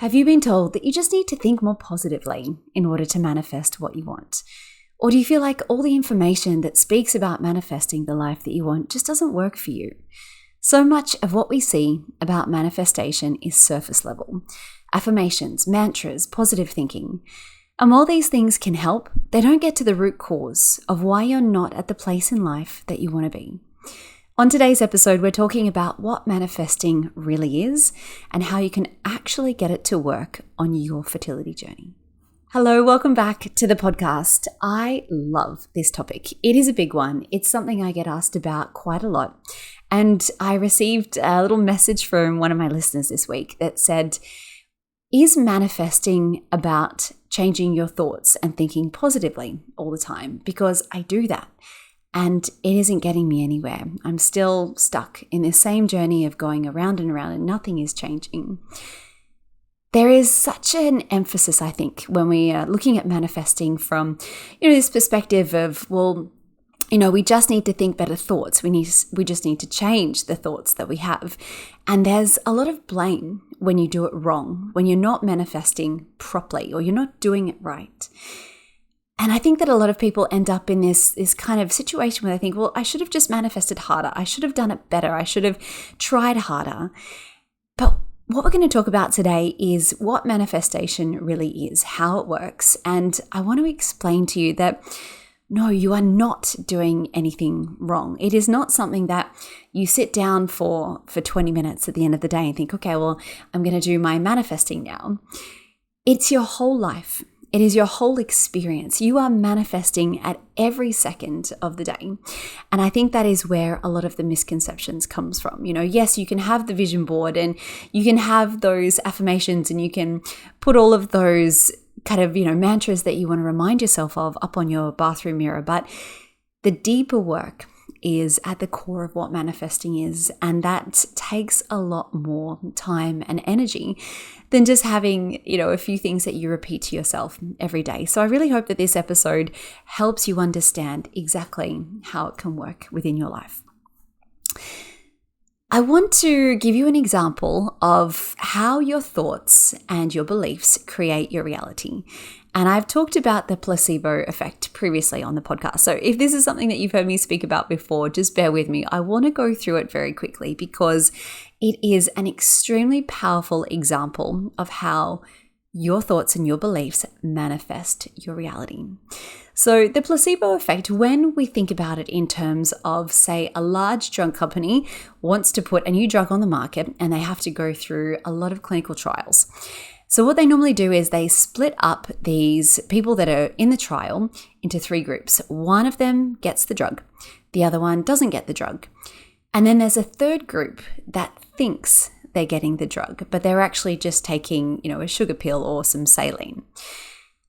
Have you been told that you just need to think more positively in order to manifest what you want? Or do you feel like all the information that speaks about manifesting the life that you want just doesn't work for you? So much of what we see about manifestation is surface level. Affirmations, mantras, positive thinking. And while these things can help, they don't get to the root cause of why you're not at the place in life that you want to be. On today's episode, we're talking about what manifesting really is and how you can actually get it to work on your fertility journey. Hello, welcome back to the podcast. I love this topic. It is a big one. It's something I get asked about quite a lot. And I received a little message from one of my listeners this week that said, is manifesting about changing your thoughts and thinking positively all the time? Because I do that. And it isn't getting me anywhere. I'm still stuck in this same journey of going around and around and nothing is changing. There is such an emphasis, I think, when we are looking at manifesting from, this perspective of, we just need to think better thoughts. We just need to change the thoughts that we have. And there's a lot of blame when you do it wrong, when you're not manifesting properly or you're not doing it right. And I think that a lot of people end up in this kind of situation where they think, I should have just manifested harder. I should have done it better. I should have tried harder. But what we're going to talk about today is what manifestation really is, how it works. And I want to explain to you that no, you are not doing anything wrong. It is not something that you sit down for 20 minutes at the end of the day and think, okay, I'm going to do my manifesting now. It's your whole life. It is your whole experience. You are manifesting at every second of the day. And I think that is where a lot of the misconceptions comes from. Yes, you can have the vision board and you can have those affirmations and you can put all of those kind of, mantras that you want to remind yourself of up on your bathroom mirror. But the deeper work is at the core of what manifesting is. And that takes a lot more time and energy than just having, a few things that you repeat to yourself every day. So I really hope that this episode helps you understand exactly how it can work within your life. I want to give you an example of how your thoughts and your beliefs create your reality. And I've talked about the placebo effect previously on the podcast. So if this is something that you've heard me speak about before, just bear with me. I want to go through it very quickly because it is an extremely powerful example of how your thoughts and your beliefs manifest your reality. So the placebo effect, when we think about it in terms of, say, a large drug company wants to put a new drug on the market and they have to go through a lot of clinical trials. So what they normally do is they split up these people that are in the trial into 3 groups. One of them gets the drug. The other one doesn't get the drug. And then there's a third group that thinks they're getting the drug, but they're actually just taking, a sugar pill or some saline.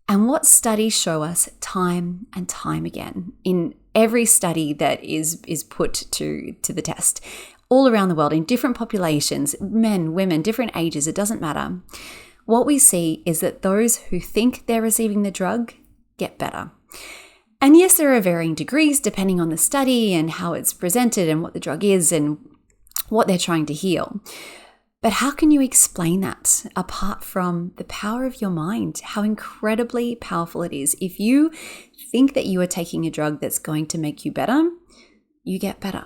And what studies show us time and time again in every study that is put to the test all around the world in different populations, men, women, different ages, it doesn't matter. What we see is that those who think they're receiving the drug get better. And yes, there are varying degrees depending on the study and how it's presented and what the drug is and what they're trying to heal. But how can you explain that apart from the power of your mind, how incredibly powerful it is? If you think that you are taking a drug that's going to make you better, you get better.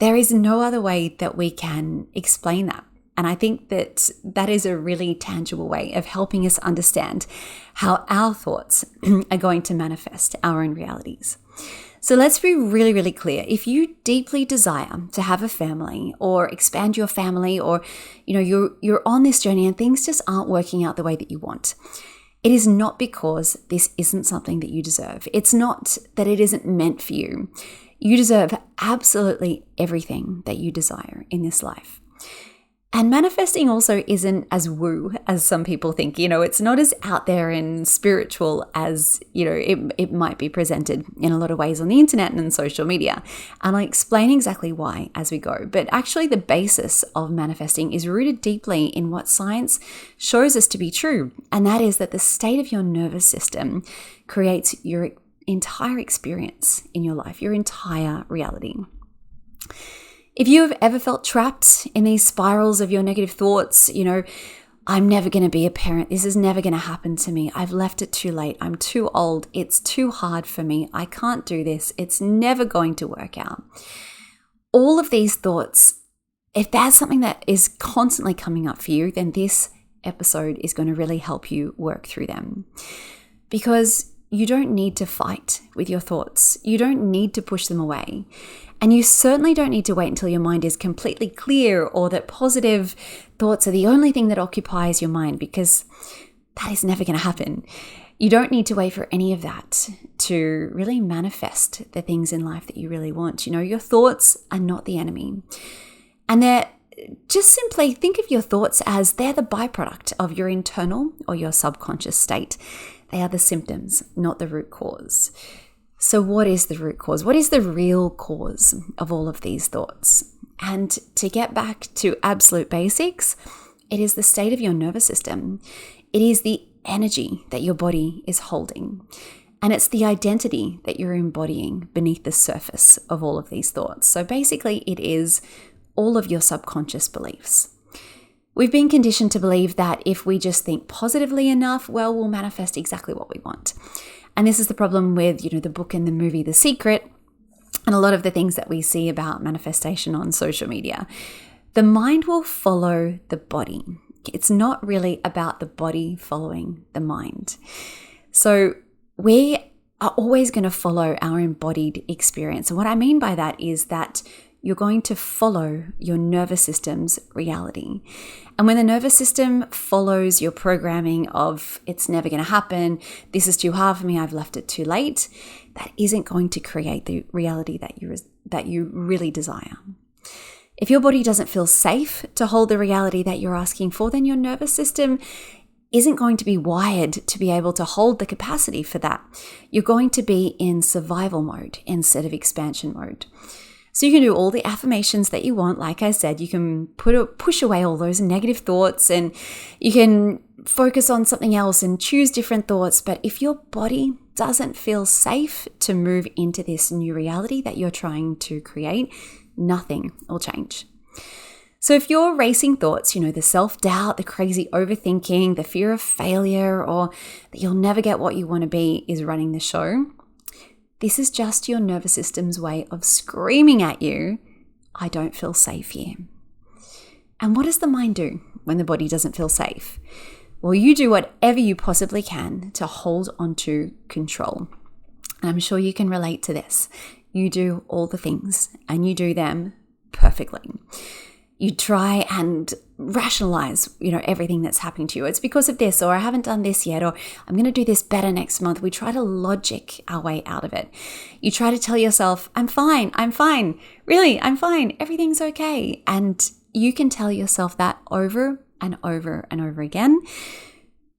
There is no other way that we can explain that. And I think that is a really tangible way of helping us understand how our thoughts are going to manifest our own realities. So let's be really, really clear. If you deeply desire to have a family or expand your family or, you're on this journey and things just aren't working out the way that you want, it is not because this isn't something that you deserve. It's not that it isn't meant for you. You deserve absolutely everything that you desire in this life. And manifesting also isn't as woo as some people think. It's not as out there and spiritual as, it might be presented in a lot of ways on the internet and in social media. And I'll explain exactly why as we go. But actually the basis of manifesting is rooted deeply in what science shows us to be true. And that is that the state of your nervous system creates your entire experience in your life, your entire reality. If you have ever felt trapped in these spirals of your negative thoughts, I'm never going to be a parent. This is never going to happen to me. I've left it too late. I'm too old. It's too hard for me. I can't do this. It's never going to work out. All of these thoughts, if that's something that is constantly coming up for you, then this episode is going to really help you work through them. Because you don't need to fight with your thoughts. You don't need to push them away. And you certainly don't need to wait until your mind is completely clear or that positive thoughts are the only thing that occupies your mind, because that is never going to happen. You don't need to wait for any of that to really manifest the things in life that you really want. Your thoughts are not the enemy. And they're just simply think of your thoughts as they're the byproduct of your internal or your subconscious state. They are the symptoms, not the root cause. So what is the root cause? What is the real cause of all of these thoughts? And to get back to absolute basics, it is the state of your nervous system. It is the energy that your body is holding. And it's the identity that you're embodying beneath the surface of all of these thoughts. So basically, it is all of your subconscious beliefs. We've been conditioned to believe that if we just think positively enough, well, we'll manifest exactly what we want. And this is the problem with, the book and the movie, The Secret, and a lot of the things that we see about manifestation on social media. The mind will follow the body. It's not really about the body following the mind. So we are always going to follow our embodied experience. And what I mean by that is that you're going to follow your nervous system's reality. And when the nervous system follows your programming of it's never going to happen, this is too hard for me, I've left it too late, that isn't going to create the reality that you really desire. If your body doesn't feel safe to hold the reality that you're asking for, then your nervous system isn't going to be wired to be able to hold the capacity for that. You're going to be in survival mode instead of expansion mode. So you can do all the affirmations that you want. Like I said, you can push away all those negative thoughts and you can focus on something else and choose different thoughts. But if your body doesn't feel safe to move into this new reality that you're trying to create, nothing will change. So if you're racing thoughts, the self-doubt, the crazy overthinking, the fear of failure, or that you'll never get what you want to be is running the show, this is just your nervous system's way of screaming at you, I don't feel safe here. And what does the mind do when the body doesn't feel safe? Well, you do whatever you possibly can to hold onto control. And I'm sure you can relate to this. You do all the things and you do them perfectly. You try and rationalize, everything that's happening to you. It's because of this, or I haven't done this yet, or I'm going to do this better next month. We try to logic our way out of it. You try to tell yourself, I'm fine. Really, I'm fine. Everything's okay. And you can tell yourself that over and over and over again.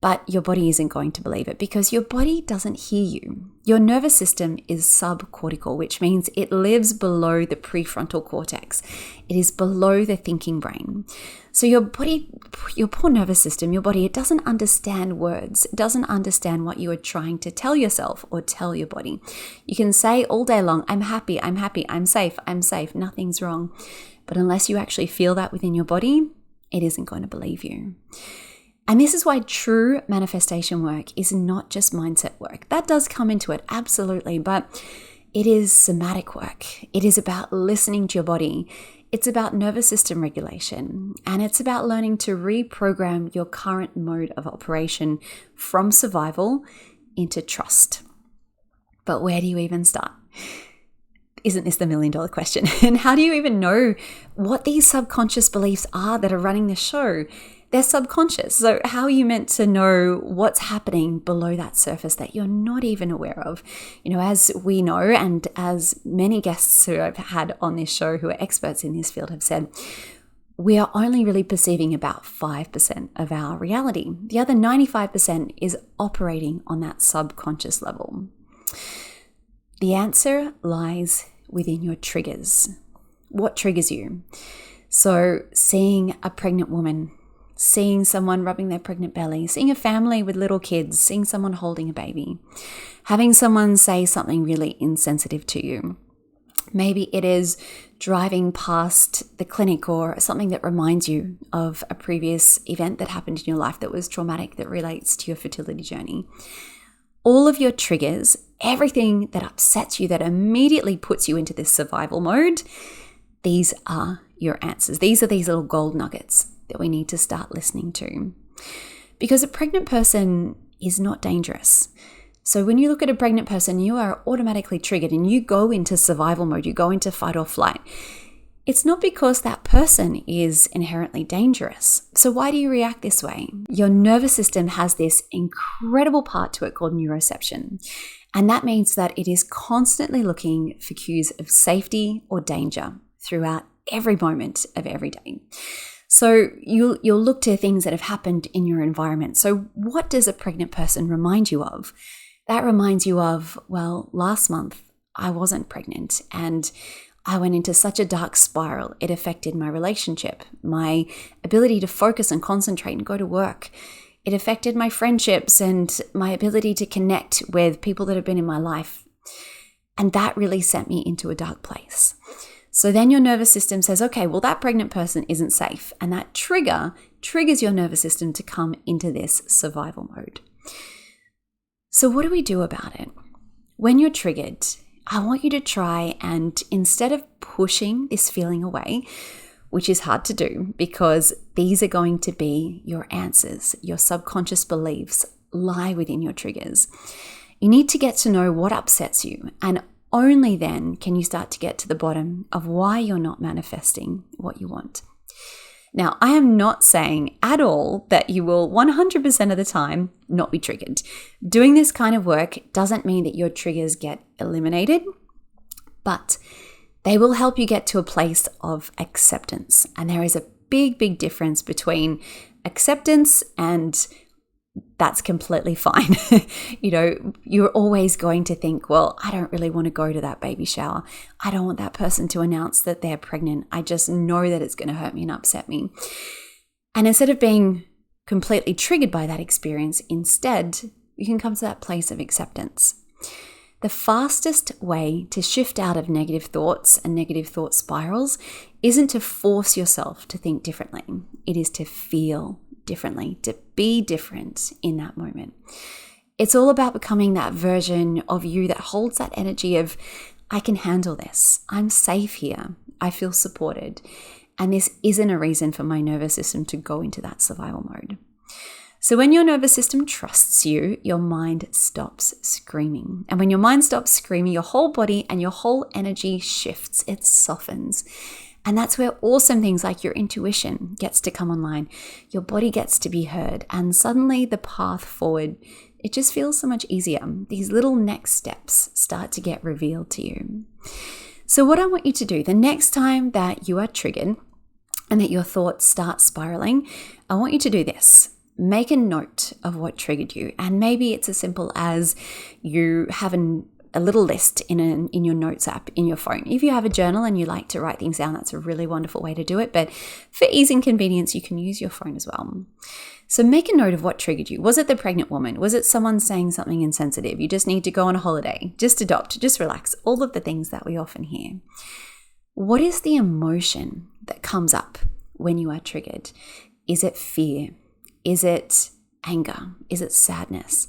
But your body isn't going to believe it because your body doesn't hear you. Your nervous system is subcortical, which means it lives below the prefrontal cortex. It is below the thinking brain. So your body, your poor nervous system, your body, it doesn't understand words. It doesn't understand what you are trying to tell yourself or tell your body. You can say all day long, I'm happy, I'm safe, nothing's wrong. But unless you actually feel that within your body, it isn't going to believe you. And this is why true manifestation work is not just mindset work. That does come into it, absolutely, but it is somatic work. It is about listening to your body. It's about nervous system regulation, and it's about learning to reprogram your current mode of operation from survival into trust. But where do you even start? Isn't this the $1 million question? And how do you even know what these subconscious beliefs are that are running the show? They're subconscious. So how are you meant to know what's happening below that surface that you're not even aware of? As we know, and as many guests who I've had on this show who are experts in this field have said, we are only really perceiving about 5% of our reality. The other 95% is operating on that subconscious level. The answer lies within your triggers. What triggers you? So seeing a pregnant woman, seeing someone rubbing their pregnant belly, seeing a family with little kids, seeing someone holding a baby, having someone say something really insensitive to you. Maybe it is driving past the clinic or something that reminds you of a previous event that happened in your life that was traumatic, that relates to your fertility journey. All of your triggers, everything that upsets you, that immediately puts you into this survival mode, these are your answers. These are these little gold nuggets that we need to start listening to. Because a pregnant person is not dangerous. So when you look at a pregnant person, you are automatically triggered and you go into survival mode, you go into fight or flight. It's not because that person is inherently dangerous. So why do you react this way? Your nervous system has this incredible part to it called neuroception. And that means that it is constantly looking for cues of safety or danger throughout every moment of every day. So you'll look to things that have happened in your environment. So what does a pregnant person remind you of? That reminds you of, well, last month I wasn't pregnant and I went into such a dark spiral. It affected my relationship, my ability to focus and concentrate and go to work. It affected my friendships and my ability to connect with people that have been in my life. And that really sent me into a dark place. So then your nervous system says, okay, well, that pregnant person isn't safe. And that triggers your nervous system to come into this survival mode. So what do we do about it? When you're triggered, I want you to try and instead of pushing this feeling away, which is hard to do because these are going to be your answers, your subconscious beliefs lie within your triggers. You need to get to know what upsets you, and only then can you start to get to the bottom of why you're not manifesting what you want. Now, I am not saying at all that you will 100% of the time not be triggered. Doing this kind of work doesn't mean that your triggers get eliminated, but they will help you get to a place of acceptance. And there is a big, big difference between acceptance and that's completely fine. You're always going to think, well, I don't really want to go to that baby shower. I don't want that person to announce that they're pregnant. I just know that it's going to hurt me and upset me. And instead of being completely triggered by that experience, instead, you can come to that place of acceptance. The fastest way to shift out of negative thoughts and negative thought spirals isn't to force yourself to think differently. It is to feel differently, to be different in that moment. It's all about becoming that version of you that holds that energy of, I can handle this. I'm safe here. I feel supported. And this isn't a reason for my nervous system to go into that survival mode. So when your nervous system trusts you, your mind stops screaming. And when your mind stops screaming, your whole body and your whole energy shifts. It softens. And that's where awesome things like your intuition gets to come online. Your body gets to be heard. And suddenly the path forward, it just feels so much easier. These little next steps start to get revealed to you. So what I want you to do, the next time that you are triggered and that your thoughts start spiraling, I want you to do this. Make a note of what triggered you. And maybe it's as simple as you have a little list in your notes app in your phone. If you have a journal and you like to write things down, that's a really wonderful way to do it. But for ease and convenience, you can use your phone as well. So make a note of what triggered you. Was it the pregnant woman? Was it someone saying something insensitive? You just need to go on a holiday. Just adopt, just relax. All of the things that we often hear. What is the emotion that comes up when you are triggered? Is it fear? Is it anger? Is it sadness?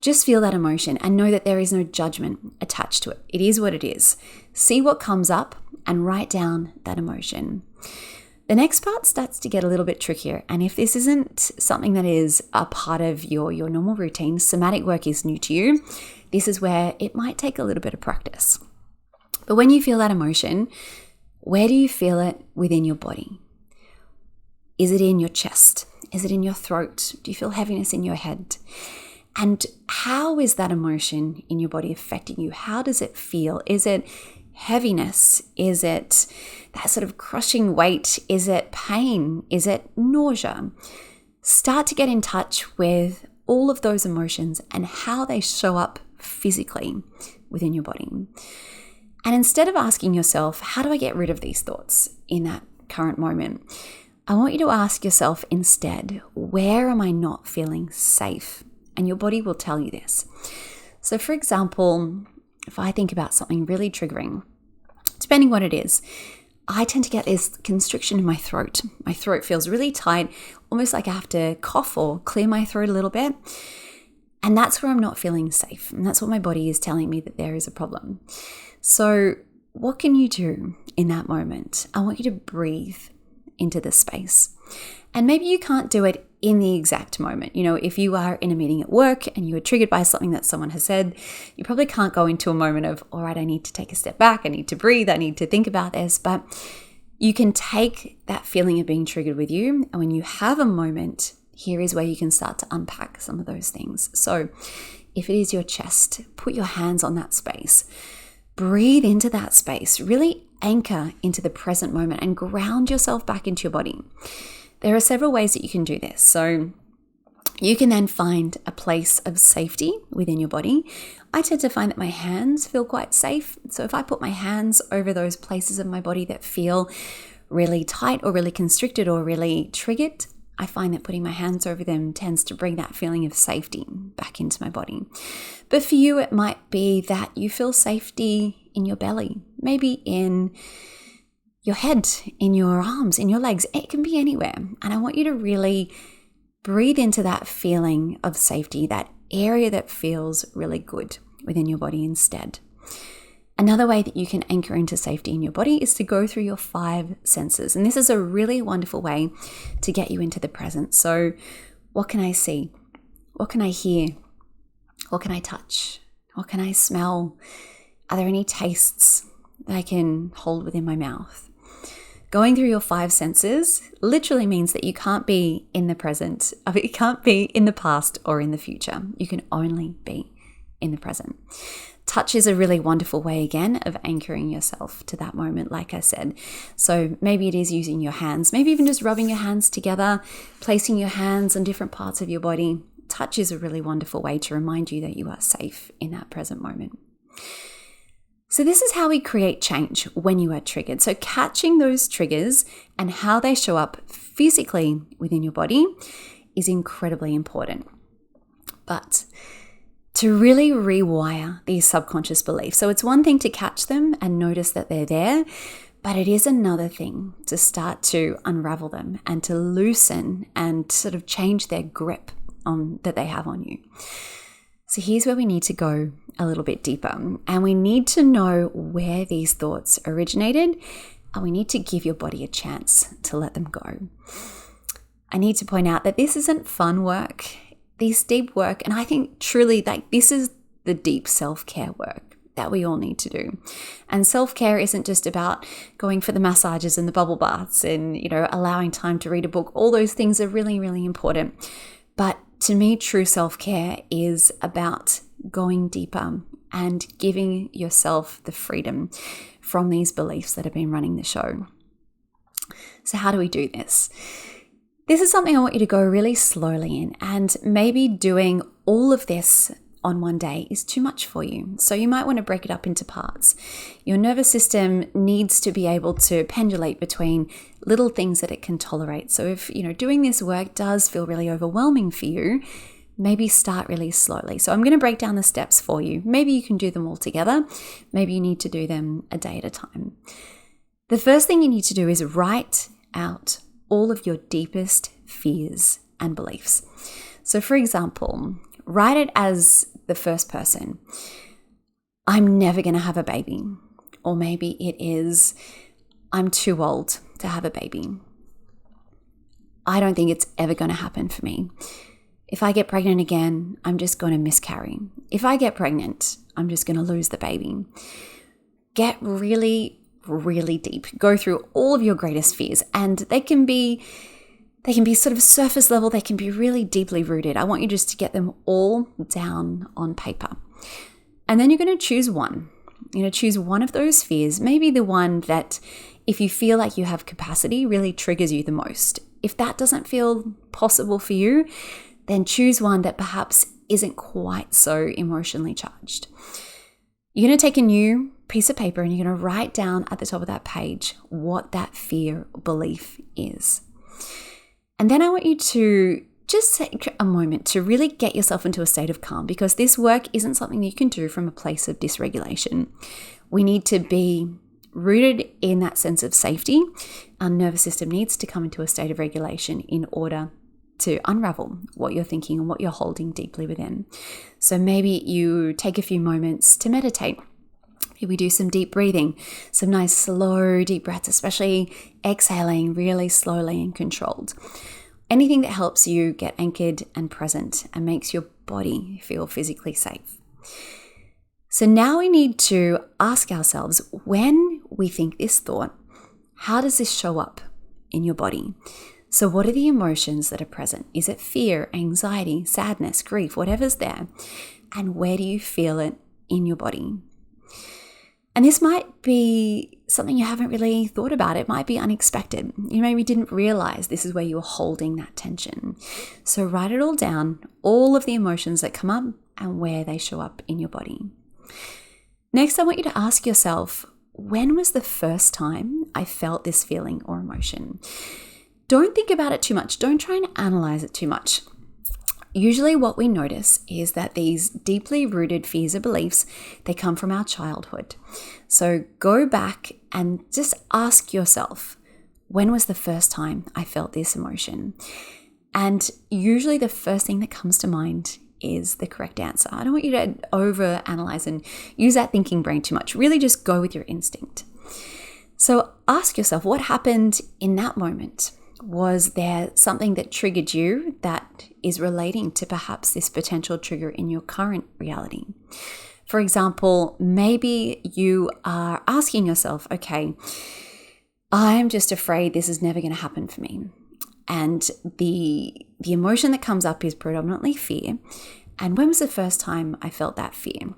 Just feel that emotion and know that there is no judgment attached to it. It is what it is. See what comes up and write down that emotion. The next part starts to get a little bit trickier. And if this isn't something that is a part of your normal routine, somatic work is new to you, this is where it might take a little bit of practice. But when you feel that emotion, where do you feel it within your body? Is it in your chest? Is it in your throat? Do you feel heaviness in your head? And how is that emotion in your body affecting you? How does it feel? Is it heaviness? Is it that sort of crushing weight? Is it pain? Is it nausea? Start to get in touch with all of those emotions and how they show up physically within your body. And instead of asking yourself, how do I get rid of these thoughts in that current moment? I want you to ask yourself instead, where am I not feeling safe? And your body will tell you this. So for example, if I think about something really triggering, depending what it is, I tend to get this constriction in my throat. My throat feels really tight, almost like I have to cough or clear my throat a little bit. And that's where I'm not feeling safe. And that's what my body is telling me that there is a problem. So what can you do in that moment? I want you to breathe into this space. And maybe you can't do it in the exact moment. If you are in a meeting at work and you are triggered by something that someone has said, you probably can't go into a moment of, all right, I need to take a step back. I need to breathe. I need to think about this. But you can take that feeling of being triggered with you. And when you have a moment, here is where you can start to unpack some of those things. So if it is your chest, put your hands on that space. Breathe into that space. Really anchor into the present moment and ground yourself back into your body. There are several ways that you can do this. So you can then find a place of safety within your body. I tend to find that my hands feel quite safe. So if I put my hands over those places of my body that feel really tight or really constricted or really triggered, I find that putting my hands over them tends to bring that feeling of safety back into my body. But for you, it might be that you feel safety in your belly, maybe in your head, in your arms, in your legs. It can be anywhere. And I want you to really breathe into that feeling of safety, that area that feels really good within your body instead. Another way that you can anchor into safety in your body is to go through your 5 senses. And this is a really wonderful way to get you into the present. So what can I see? What can I hear? What can I touch? What can I smell? Are there any tastes that I can hold within my mouth? Going through your 5 senses literally means that you can't be in the present. You can't be in the past or in the future. You can only be in the present. Touch is a really wonderful way, again, of anchoring yourself to that moment, like I said. So maybe it is using your hands, maybe even just rubbing your hands together, placing your hands on different parts of your body. Touch is a really wonderful way to remind you that you are safe in that present moment. So this is how we create change when you are triggered. So catching those triggers and how they show up physically within your body is incredibly important. But to really rewire these subconscious beliefs. So it's one thing to catch them and notice that they're there, but it is another thing to start to unravel them and to loosen and sort of change their grip that they have on you. So here's where we need to go a little bit deeper, and we need to know where these thoughts originated, and we need to give your body a chance to let them go. I need to point out that this isn't fun work, this deep work, and I think truly this is the deep self-care work that we all need to do. And self-care isn't just about going for the massages and the bubble baths and, allowing time to read a book. All those things are really, really important. But to me, true self-care is about going deeper and giving yourself the freedom from these beliefs that have been running the show. So how do we do this? This is something I want you to go really slowly in, and maybe doing all of this on one day is too much for you. So you might want to break it up into parts. Your nervous system needs to be able to pendulate between little things that it can tolerate. So if, doing this work does feel really overwhelming for you, maybe start really slowly. So I'm going to break down the steps for you. Maybe you can do them all together. Maybe you need to do them a day at a time. The first thing you need to do is write out all of your deepest fears and beliefs. So for example, write it as the first person. I'm never going to have a baby. Or maybe it is, I'm too old to have a baby. I don't think it's ever going to happen for me. If I get pregnant again, I'm just going to miscarry. If I get pregnant, I'm just going to lose the baby. Get really, really deep. Go through all of your greatest fears, and they can be sort of surface level. They can be really deeply rooted. I want you just to get them all down on paper. And then you're going to choose one. You're going to choose one of those fears, maybe the one that, if you feel like you have capacity, really triggers you the most. If that doesn't feel possible for you, then choose one that perhaps isn't quite so emotionally charged. You're going to take a new piece of paper and you're going to write down at the top of that page what that fear or belief is. And then I want you to just take a moment to really get yourself into a state of calm, because this work isn't something you can do from a place of dysregulation. We need to be rooted in that sense of safety, our nervous system needs to come into a state of regulation in order to unravel what you're thinking and what you're holding deeply within. So maybe you take a few moments to meditate. Maybe do some deep breathing, some nice slow deep breaths, especially exhaling really slowly and controlled. Anything that helps you get anchored and present and makes your body feel physically safe. So now we need to ask ourselves, when we think this thought, how does this show up in your body? So what are the emotions that are present? Is it fear, anxiety, sadness, grief, whatever's there? And where do you feel it in your body? And this might be something you haven't really thought about. It might be unexpected. You maybe didn't realize this is where you were holding that tension. So write it all down, all of the emotions that come up and where they show up in your body. Next, I want you to ask yourself, when was the first time I felt this feeling or emotion? Don't think about it too much. Don't try and analyze it too much. Usually what we notice is that these deeply rooted fears or beliefs, they come from our childhood. So go back and just ask yourself, when was the first time I felt this emotion? And usually the first thing that comes to mind is the correct answer. I don't want you to overanalyze and use that thinking brain too much. Really just go with your instinct. So ask yourself, what happened in that moment? Was there something that triggered you that is relating to perhaps this potential trigger in your current reality? For example, maybe you are asking yourself, okay, I'm just afraid this is never going to happen for me. And the emotion that comes up is predominantly fear. And when was the first time I felt that fear?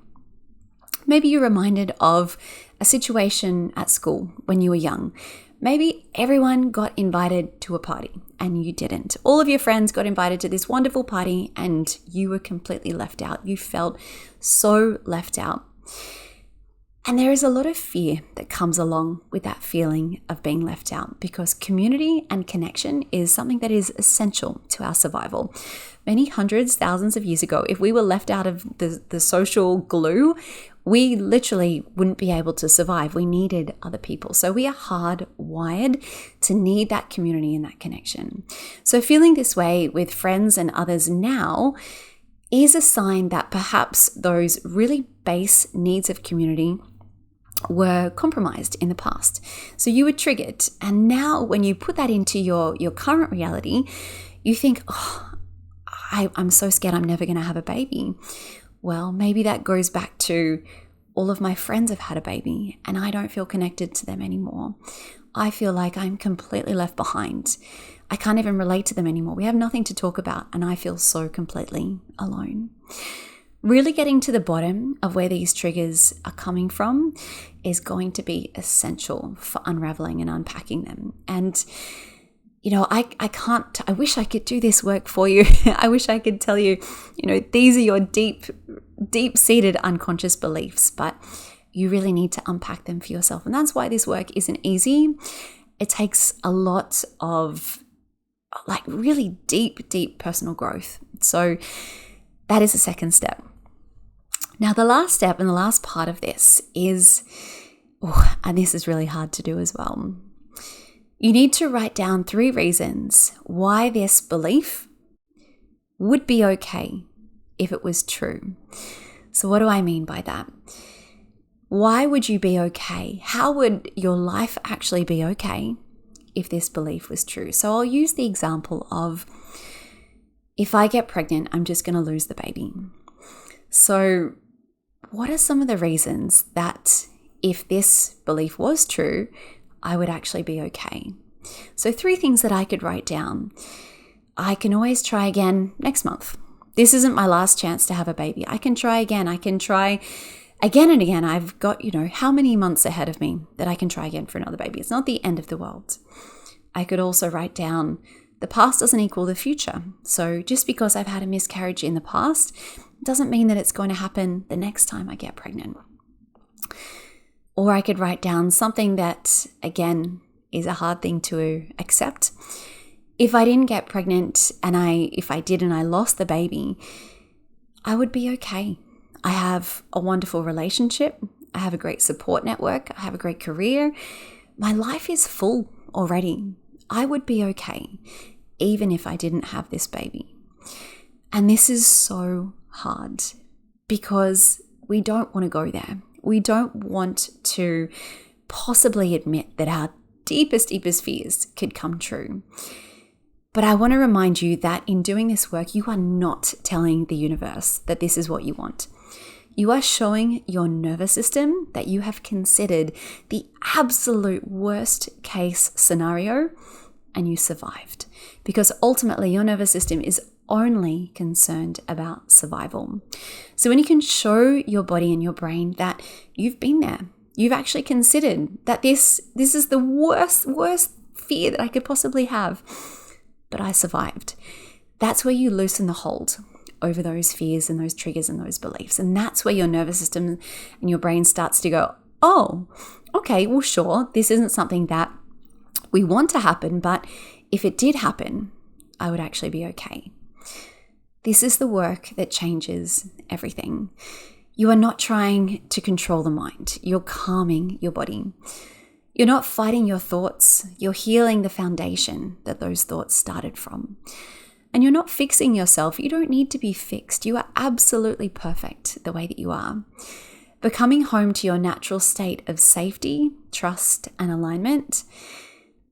Maybe you're reminded of a situation at school when you were young. Maybe everyone got invited to a party and you didn't. All of your friends got invited to this wonderful party and you were completely left out. You felt so left out. And there is a lot of fear that comes along with that feeling of being left out, because community and connection is something that is essential to our survival. Many hundreds, thousands of years ago, if we were left out of the social glue, we literally wouldn't be able to survive. We needed other people. So we are hardwired to need that community and that connection. So feeling this way with friends and others now is a sign that perhaps those really base needs of community were compromised in the past. So you were triggered. And now when you put that into your current reality, you think, oh, I'm so scared I'm never going to have a baby. Well, maybe that goes back to all of my friends have had a baby and I don't feel connected to them anymore. I feel like I'm completely left behind. I can't even relate to them anymore. We have nothing to talk about and I feel so completely alone. Really getting to the bottom of where these triggers are coming from is going to be essential for unraveling and unpacking them. And you know, I wish I could do this work for you. I wish I could tell you, these are your deep-seated unconscious beliefs, but you really need to unpack them for yourself. And that's why this work isn't easy. It takes a lot of really deep personal growth. So that is the second step. Now, the last step and the last part of this is, and this is really hard to do as well. You need to write down 3 reasons why this belief would be okay if it was true. So what do I mean by that? Why would you be okay? How would your life actually be okay if this belief was true? So I'll use the example of, if I get pregnant, I'm just going to lose the baby. So what are some of the reasons that if this belief was true, I would actually be okay? So 3 things that I could write down. I can always try again next month. This isn't my last chance to have a baby. I can try again. I can try again and again. I've got, how many months ahead of me that I can try again for another baby. It's not the end of the world. I could also write down, the past doesn't equal the future. So just because I've had a miscarriage in the past doesn't mean that it's going to happen the next time I get pregnant. Or I could write down something that, again, is a hard thing to accept. If I didn't get pregnant and if I did and I lost the baby, I would be okay. I have a wonderful relationship I have a great support network. I have a great career. My life is full already. I would be okay even if I didn't have this baby. And this is so hard because we don't want to go there. We don't want to possibly admit that our deepest fears could come true. But I want to remind you that in doing this work, you are not telling the universe that this is what you want. You are showing your nervous system that you have considered the absolute worst case scenario and you survived. Because ultimately, your nervous system is only concerned about survival. So when you can show your body and your brain that you've been there, you've actually considered that this is the worst fear that I could possibly have, but I survived. That's where you loosen the hold over those fears and those triggers and those beliefs. And that's where your nervous system and your brain starts to go, oh, okay, well, sure, this isn't something that we want to happen, but if it did happen, I would actually be okay. This is the work that changes everything. You are not trying to control the mind. You're calming your body. You're not fighting your thoughts. You're healing the foundation that those thoughts started from. And you're not fixing yourself. You don't need to be fixed. You are absolutely perfect the way that you are. Becoming home to your natural state of safety, trust, and alignment,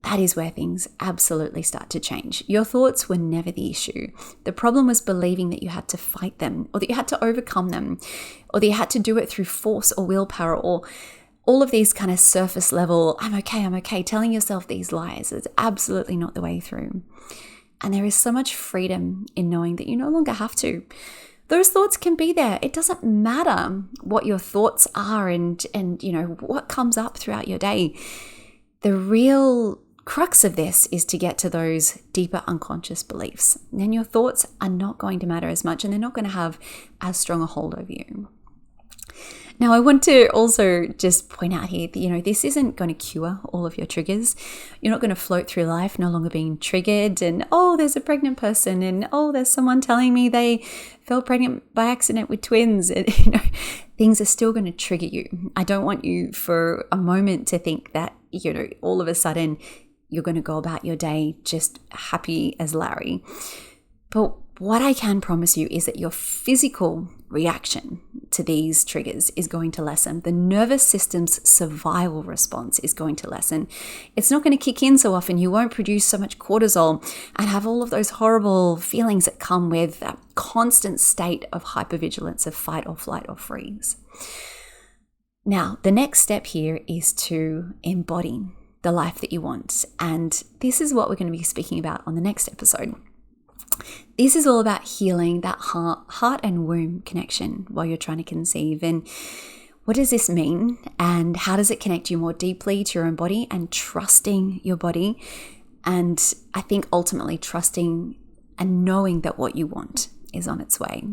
that is where things absolutely start to change. Your thoughts were never the issue. The problem was believing that you had to fight them, or that you had to overcome them, or that you had to do it through force or willpower, or all of these kind of surface level, I'm okay, telling yourself these lies. It's absolutely not the way through. And there is so much freedom in knowing that you no longer have to. Those thoughts can be there. It doesn't matter what your thoughts are and what comes up throughout your day. The real crux of this is to get to those deeper unconscious beliefs. Then your thoughts are not going to matter as much and they're not going to have as strong a hold over you. Now, I want to also just point out here that, this isn't going to cure all of your triggers. You're not going to float through life no longer being triggered and, oh, there's a pregnant person and, oh, there's someone telling me they fell pregnant by accident with twins. And, things are still going to trigger you. I don't want you for a moment to think that, all of a sudden you're going to go about your day just happy as Larry. But what I can promise you is that your physical reaction to these triggers is going to lessen. The nervous system's survival response is going to lessen. It's not going to kick in so often. You won't produce so much cortisol and have all of those horrible feelings that come with that constant state of hypervigilance, of fight or flight or freeze. Now, the next step here is to embody the life that you want. And this is what we're going to be speaking about on the next episode. This is all about healing that heart and womb connection while you're trying to conceive. And what does this mean? And how does it connect you more deeply to your own body and trusting your body? And I think ultimately trusting and knowing that what you want is on its way.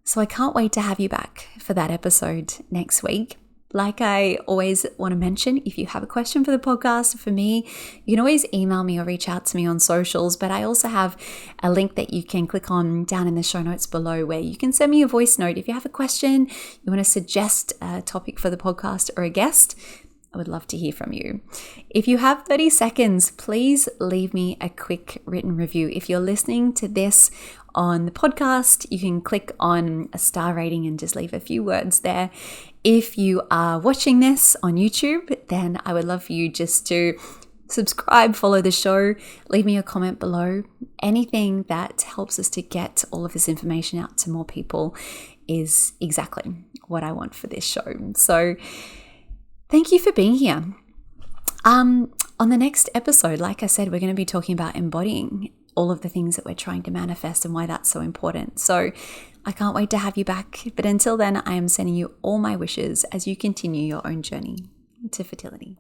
So I can't wait to have you back for that episode next week. Like I always want to mention, if you have a question for the podcast, for me, you can always email me or reach out to me on socials. But I also have a link that you can click on down in the show notes below where you can send me a voice note. If you have a question, you want to suggest a topic for the podcast or a guest, I would love to hear from you. If you have 30 seconds, please leave me a quick written review. If you're listening to this on the podcast, you can click on a star rating and just leave a few words there. If you are watching this on YouTube, then I would love for you just to subscribe, follow the show, leave me a comment below. Anything that helps us to get all of this information out to more people is exactly what I want for this show. So thank you for being here. On the next episode, like I said, we're going to be talking about embodying all of the things that we're trying to manifest and why that's so important. So I can't wait to have you back. But until then, I am sending you all my wishes as you continue your own journey to fertility.